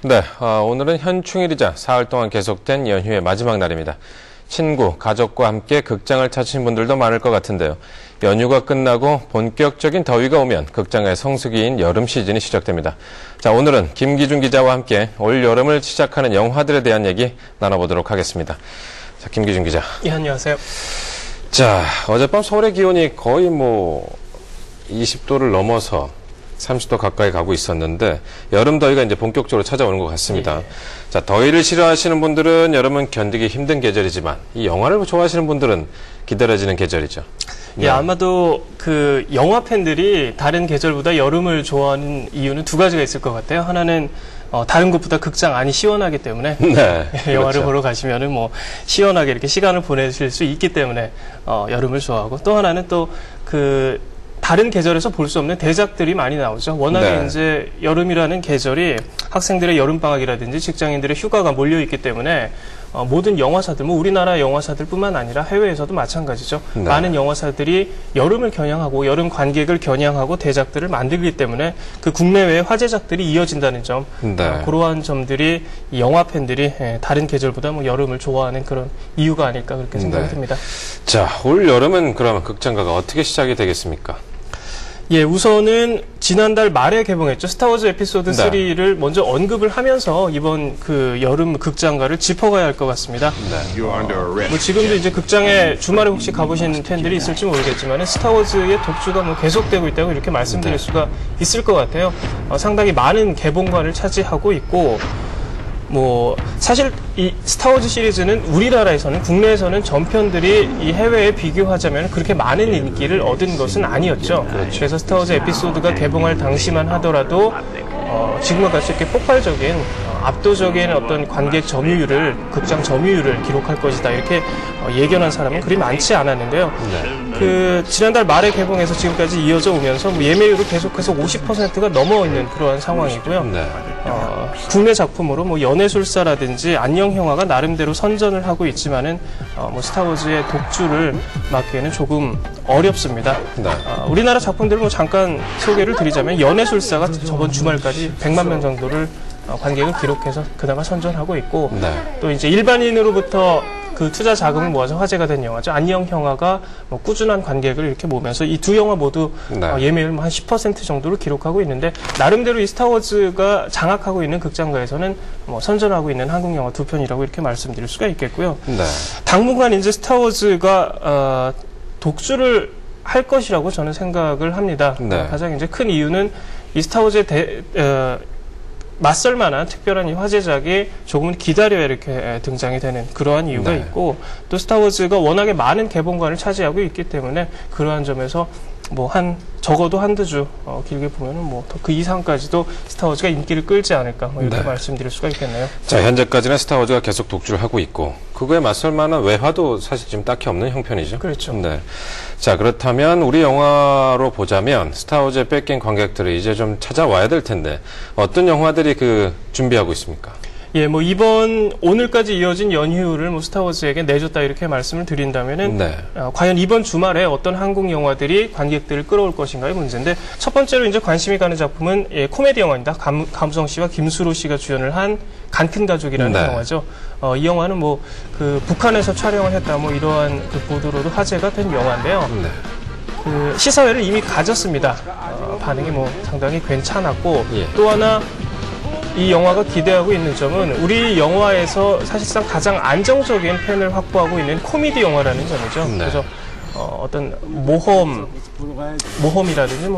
네, 오늘은 현충일이자 사흘 동안 계속된 연휴의 마지막 날입니다. 친구, 가족과 함께 극장을 찾으신 분들도 많을 것 같은데요. 연휴가 끝나고 본격적인 더위가 오면 극장의 성수기인 여름 시즌이 시작됩니다. 자, 오늘은 김기중 기자와 함께 올 여름을 시작하는 영화들에 대한 얘기 나눠보도록 하겠습니다. 자, 김기중 기자. 예, 안녕하세요. 자, 어젯밤 서울의 기온이 거의 20도를 넘어서 30도 가까이 가고 있었는데 여름 더위가 이제 본격적으로 찾아오는 것 같습니다. 자, 더위를 싫어하시는 분들은 여름은 견디기 힘든 계절이지만 이 영화를 좋아하시는 분들은 기다려지는 계절이죠. 예, 아마도 그 영화 팬들이 다른 계절보다 여름을 좋아하는 이유는 두 가지가 있을 것 같아요. 하나는 다른 것보다 극장 안이 시원하기 때문에 네, 영화를 그렇죠. 보러 가시면은 시원하게 이렇게 시간을 보내실 수 있기 때문에 여름을 좋아하고, 또 하나는 또 다른 계절에서 볼 수 없는 대작들이 많이 나오죠. 워낙에 이제 여름이라는 계절이 학생들의 여름방학이라든지 직장인들의 휴가가 몰려있기 때문에 모든 영화사들, 우리나라 영화사들뿐만 아니라 해외에서도 마찬가지죠. 많은 영화사들이 여름을 겨냥하고 여름 관객을 겨냥하고 대작들을 만들기 때문에 그 국내외의 화제작들이 이어진다는 점, 그러한 점들이 영화 팬들이 다른 계절보다 여름을 좋아하는 그런 이유가 아닐까 그렇게 생각이 듭니다. 자, 올 여름은 그러면 극장가가 어떻게 시작이 되겠습니까? 예, 우선은 지난달 말에 개봉했죠. 스타워즈 에피소드 3를 먼저 언급을 하면서 이번 그 여름 극장가를 짚어가야 할 것 같습니다. 지금도 이제 극장에 주말에 혹시 가보신 팬들이 있을지 모르겠지만 스타워즈의 독주가 계속되고 있다고 이렇게 말씀드릴 수가 있을 것 같아요. 상당히 많은 개봉관을 차지하고 있고, 사실 이 스타워즈 시리즈는 우리나라에서는, 국내에서는 전편들이 이 해외에 비교하자면 그렇게 많은 인기를 얻은 것은 아니었죠. 그래서 스타워즈 에피소드가 개봉할 당시만 하더라도 지금과 같이 이렇게 폭발적인 압도적인 어떤 관객 점유율을, 극장 점유율을 기록할 것이다, 이렇게 예견한 사람은 그리 많지 않았는데요. 지난달 말에 개봉해서 지금까지 이어져 오면서 예매율이 계속해서 50%가 넘어 있는 그러한 상황이고요. 국내 작품으로 연애술사라든지 안녕영화가 나름대로 선전을 하고 있지만은 스타워즈의 독주를 막기에는 조금 어렵습니다. 우리나라 작품들 잠깐 소개를 드리자면 연애술사가 저번 주말까지 100만 명 정도를 관객을 기록해서 그나마 선전하고 있고, 또 이제 일반인으로부터 그 투자 자금을 모아서 화제가 된 영화죠. 안녕영화가 꾸준한 관객을 이렇게 모으면서 이 두 영화 모두 예매율 한 10% 정도를 기록하고 있는데, 나름대로 이 스타워즈가 장악하고 있는 극장가에서는 선전하고 있는 한국 영화 두 편이라고 이렇게 말씀드릴 수가 있겠고요. 당분간 이제 스타워즈가 독주를 할 것이라고 저는 생각을 합니다. 가장 이제 큰 이유는 이 스타워즈의 맞설 만한 특별한 이 화제작이 조금은 기다려야 이렇게 등장이 되는 그러한 이유가 있고, 또 스타워즈가 워낙에 많은 개봉관을 차지하고 있기 때문에 그러한 점에서 적어도 한두 주 길게 보면은 그 이상까지도 스타워즈가 인기를 끌지 않을까 이렇게 말씀드릴 수가 있겠네요. 자, 현재까지는 스타워즈가 계속 독주를 하고 있고 그거에 맞설 만한 외화도 사실 지금 딱히 없는 형편이죠. 그렇죠. 자, 그렇다면 우리 영화로 보자면 스타워즈에 뺏긴 관객들이 이제 좀 찾아와야 될 텐데 어떤 영화들이 준비하고 있습니까? 예, 오늘까지 이어진 연휴를 스타워즈에게 내줬다 이렇게 말씀을 드린다면은, 과연 이번 주말에 어떤 한국 영화들이 관객들을 끌어올 것인가의 문제인데, 첫 번째로 이제 관심이 가는 작품은 코미디 영화입니다. 감수성 씨와 김수로 씨가 주연을 한 간큰 가족이라는 영화죠. 이 영화는 북한에서 촬영을 했다 이러한 보도로도 화제가 된 영화인데요. 시사회를 이미 가졌습니다. 반응이 상당히 괜찮았고, 또 하나 이 영화가 기대하고 있는 점은 우리 영화에서 사실상 가장 안정적인 팬을 확보하고 있는 코미디 영화라는 점이죠. 그래서 어떤 모험이라든지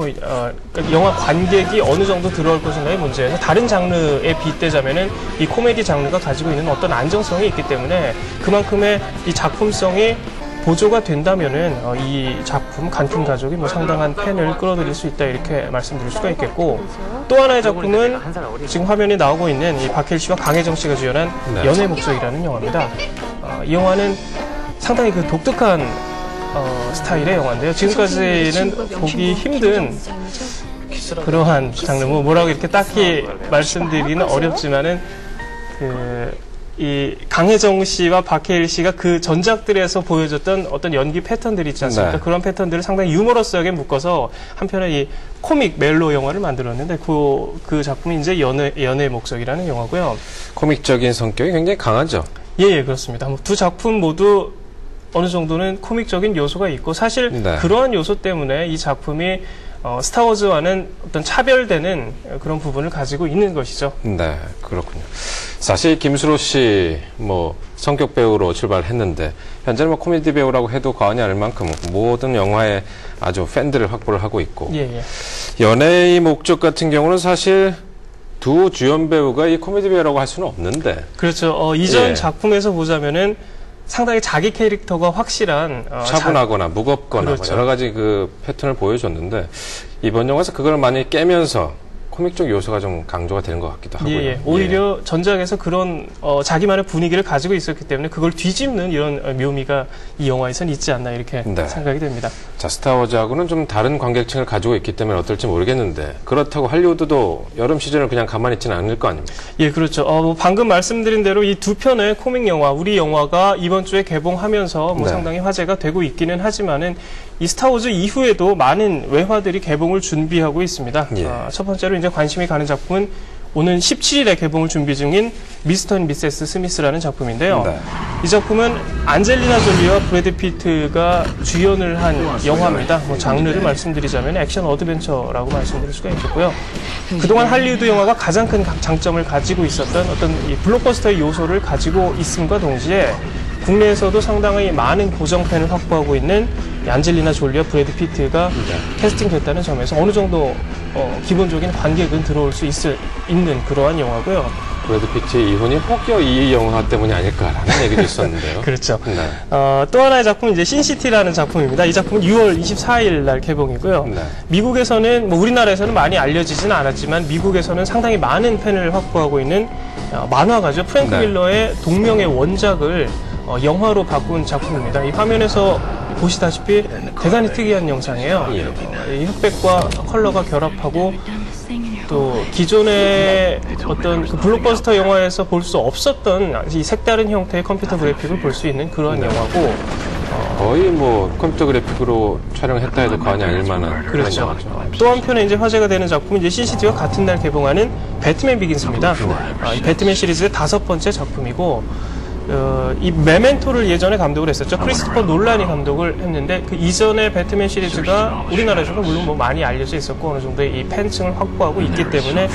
영화 관객이 어느 정도 들어올 것인가의 문제에서 다른 장르에 빗대자면은 이 코미디 장르가 가지고 있는 어떤 안정성이 있기 때문에 그만큼의 이 작품성이 보조가 된다면은 이 작품 간큰 가족이 상당한 팬을 끌어들일 수 있다 이렇게 말씀드릴 수가 있겠고, 또 하나의 작품은 지금 화면에 나오고 있는 이 박해일 씨와 강혜정 씨가 주연한 연애 목적이라는 영화입니다. 이 영화는 상당히 독특한 스타일의 영화인데요. 지금까지는 보기 힘든 그러한 장르, 뭐라고 이렇게 딱히 말씀드리기는 어렵지만은 이 강혜정 씨와 박해일 씨가 그 전작들에서 보여줬던 어떤 연기 패턴들이 있지 않습니까? 네. 그런 패턴들을 상당히 유머러스하게 묶어서 한편의 이 코믹 멜로 영화를 만들었는데 그 작품이 이제 연애의 목적이라는 영화고요. 코믹적인 성격이 굉장히 강하죠. 예, 그렇습니다. 두 작품 모두 어느 정도는 코믹적인 요소가 있고 사실 네. 그러한 요소 때문에 이 작품이 스타워즈와는 어떤 차별되는 그런 부분을 가지고 있는 것이죠. 네, 그렇군요. 사실 김수로 씨 성격 배우로 출발했는데 현재는 코미디 배우라고 해도 과언이 아닐 만큼 모든 영화에 아주 팬들을 확보를 하고 있고 예. 연애의 목적 같은 경우는 사실 두 주연 배우가 이 코미디 배우라고 할 수는 없는데 그렇죠. 이전 예. 작품에서 보자면은 상당히 자기 캐릭터가 확실한 차분하거나 무겁거나 그렇죠. 여러 가지 그 패턴을 보여줬는데 이번 영화에서 그걸 많이 깨면서 코믹적 요소가 좀 강조가 되는 것 같기도 하고요. 예. 오히려 전작에서 그런 자기만의 분위기를 가지고 있었기 때문에 그걸 뒤집는 이런 묘미가 이 영화에서는 있지 않나 이렇게 네. 생각이 됩니다. 자, 스타워즈하고는 좀 다른 관객층을 가지고 있기 때문에 어떨지 모르겠는데 그렇다고 할리우드도 여름 시즌을 그냥 가만히 있지는 않을 거 아닙니까? 예, 그렇죠. 방금 말씀드린 대로 이 두 편의 코믹 영화, 우리 영화가 이번 주에 개봉하면서 네. 상당히 화제가 되고 있기는 하지만은 이 스타워즈 이후에도 많은 외화들이 개봉을 준비하고 있습니다. 예. 첫 번째로 이제 관심이 가는 작품은 오는 17일에 개봉을 준비 중인 미스터 앤 미세스 스미스라는 작품인데요. 네. 이 작품은 안젤리나 졸리와 브래드 피트가 주연을 한 영화입니다. 장르를 말씀드리자면 액션 어드벤처라고 말씀드릴 수가 있겠고요. 그동안 할리우드 영화가 가장 큰 장점을 가지고 있었던 어떤 이 블록버스터의 요소를 가지고 있음과 동시에 국내에서도 상당히 많은 고정팬을 확보하고 있는 안젤리나 졸리와 브래드 피트가 캐스팅됐다는 점에서 어느 정도 기본적인 관객은 들어올 수 있는 그러한 영화고요. 브래드 피트의 이혼이 혹여 이 영화 때문이 아닐까라는 얘기도 있었는데요. 그렇죠. 네. 또 하나의 작품은 이제 신시티라는 작품입니다. 이 작품은 6월 24일 날 개봉이고요. 네. 미국에서는 우리나라에서는 많이 알려지지는 않았지만 미국에서는 상당히 많은 팬을 확보하고 있는 만화가죠. 프랭크 네. 밀러의 동명의 원작을 영화로 바꾼 작품입니다. 이 화면에서 보시다시피 대단히 특이한 영상이에요. 이 흑백과 컬러가 결합하고 또 기존의 어떤 그 블록버스터 영화에서 볼 수 없었던 이 색다른 형태의 컴퓨터 그래픽을 볼 수 있는 그런 영화고 거의 컴퓨터 그래픽으로 촬영했다 해도 과언이 아닐 만한 그런 그렇죠. 영화죠. 또 한편에 이제 화제가 되는 작품은 이제 신시티와 같은 날 개봉하는 배트맨 비긴스입니다. 이 배트맨 시리즈의 5번째 작품이고 이 메멘토를 예전에 감독을 했었죠. 크리스토퍼 놀란이 감독을 했는데 그 이전의 배트맨 시리즈가 우리나라에서는 물론 많이 알려져 있었고 어느 정도의 이 팬층을 확보하고 있기 때문에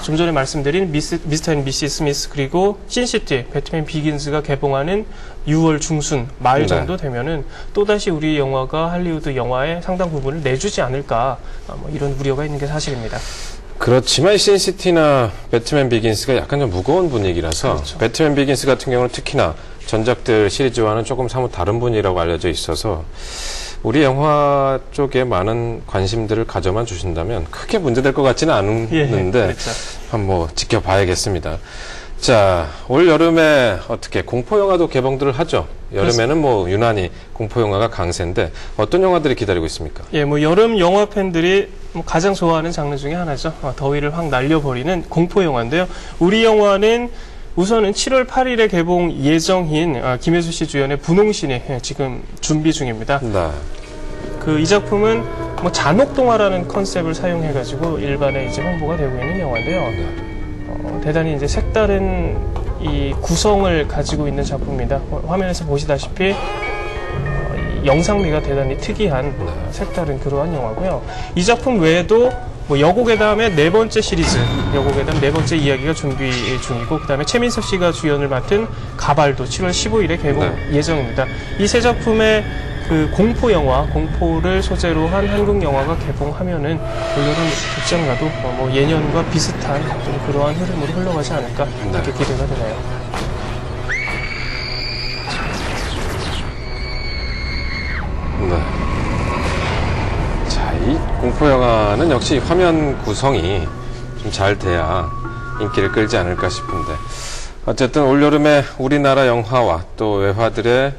좀 전에 말씀드린 미스터 앤 미시스 스미스 그리고 신시티 배트맨 비긴스가 개봉하는 6월 중순 말 정도 되면은 또다시 우리 영화가 할리우드 영화의 상당 부분을 내주지 않을까 이런 우려가 있는 게 사실입니다. 그렇지만 신시티나 배트맨 비긴스가 약간 좀 무거운 분위기라서 그렇죠. 배트맨 비긴스 같은 경우는 특히나 전작들 시리즈와는 조금 사뭇 다른 분위기라고 알려져 있어서 우리 영화 쪽에 많은 관심들을 가져만 주신다면 크게 문제될 것 같지는 않은데 그렇죠. 한번 지켜봐야겠습니다. 자, 올 여름에 어떻게 공포영화도 개봉들을 하죠? 여름에는 유난히 공포영화가 강세인데 어떤 영화들이 기다리고 있습니까? 예, 여름 영화 팬들이 가장 좋아하는 장르 중에 하나죠. 더위를 확 날려버리는 공포 영화인데요. 우리 영화는 우선은 7월 8일에 개봉 예정인 김혜수 씨 주연의 분홍신이 지금 준비 중입니다. 네. 이 작품은 잔혹동화라는 컨셉을 사용해가지고 일반에 이제 홍보가 되고 있는 영화인데요. 대단히 이제 색다른 이 구성을 가지고 있는 작품입니다. 화면에서 보시다시피 영상미가 대단히 특이한 색다른 그러한 영화고요. 이 작품 외에도 여고괴담의 4번째 시리즈, 여고괴담 4번째 이야기가 준비 중이고 그 다음에 최민석 씨가 주연을 맡은 가발도 7월 15일에 개봉 예정입니다. 이 세 작품의 그 공포 영화, 공포를 소재로 한 한국 영화가 개봉하면은 올여름 극장 가도 예년과 비슷한 좀 그러한 흐름으로 흘러가지 않을까 이렇게 기대가 되네요. 네. 자, 이 공포 영화는 역시 화면 구성이 좀 잘 돼야 인기를 끌지 않을까 싶은데 어쨌든 올여름에 우리나라 영화와 또 외화들의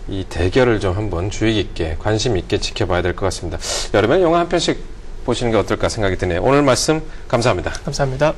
이 대결을 좀 한번 주의 깊게 관심 있게 지켜봐야 될 것 같습니다. 여름에 영화 한 편씩 보시는 게 어떨까 생각이 드네요. 오늘 말씀 감사합니다. 감사합니다.